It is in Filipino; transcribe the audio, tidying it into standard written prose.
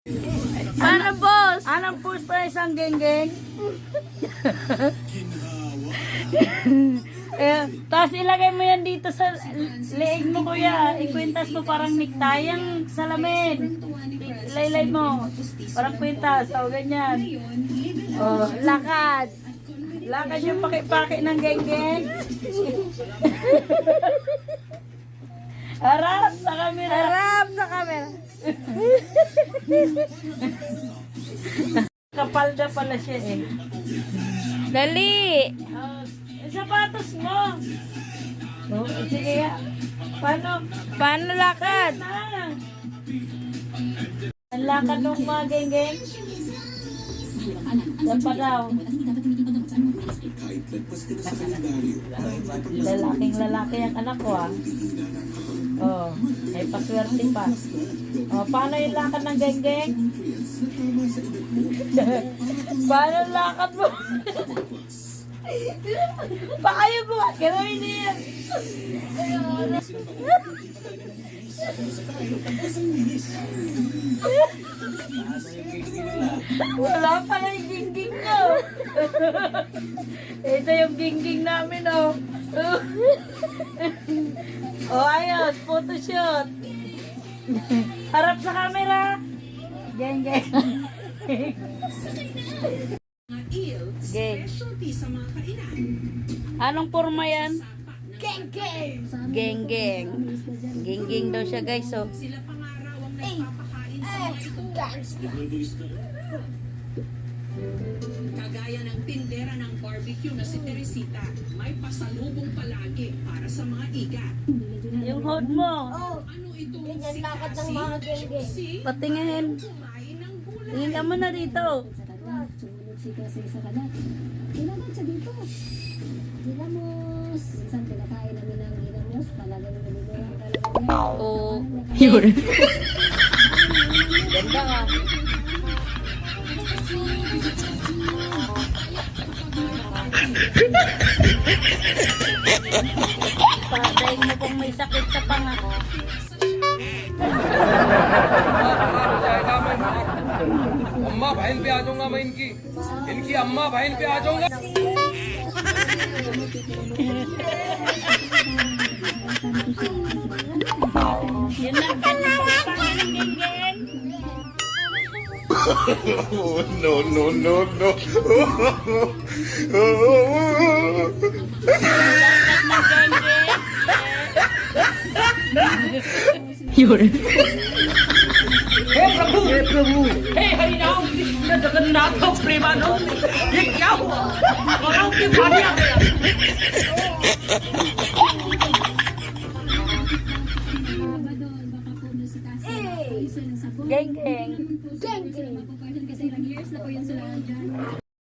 Paano, boss? Anong push pa isang geng-geng? Tapos ilagay mo yan dito sa leeg mo, kuya. Ikwintas mo parang necktie ang salamin. Ilaylay mo. Parang kwintas. O, ganyan. O, lakad. Lakad yung paki-paki ng geng-geng. Harap sa camera. Harap sa camera. Kapalda pala siya eh. Dali. Sapatos mo. Oh, sige ya. Paano lakad? Ang lakad ng mga geng-geng. Yan pa daw. Lalaking lalaki ang anak ko ah. Oh, may paswerte pa. Oh, paano yung lakad ng geng-geng? Paano yung lakad mo? Paano mo? Gano'n yan. Wala pala yung gingging nyo. Ito yung gingging namin, oh. Oh, ayos. Photoshoot. Harap sa camera. Geng, geng. Geng. Anong forma yan? Geng, geng. Geng, geng. Geng, geng daw siya, guys, oh. Kagaya ng tindera ng barbecue na si Teresita, may pasalubong palagi para sa mga iga. Yung hold mo. Oh, Ano ito? ganyan lakad ng mga geng-geng. Patingin. Kumain ng gulay. Tingin ka muna dito. Sumunod si kasi sa kalat. Kailangan siya dito. Ginamos. Minsan pinakain namin ng ginamos. Talagang niluluhan talaga niya. Oh. Yun. Ganda ka. Patayin mo kung may sakit sa panga. अम्मा बहन पे आ जाऊंगा मैं इनकी इनकी अम्मा बहन पे आ जाऊंगा Yun lang ganda ng panga ng geng-geng. No, no, no, no. Lakad ng geng-geng. Yun. हे हरिनाम कृष्ण जगन्नाथ प्रेमानंद ये क्या हुआ गौरव के पानी आ गया Ba doon, baka po na si Cassie. Ayusin ang sabon. Geng-geng. Geng-geng. Kasi ilang years na po yun sila dyan.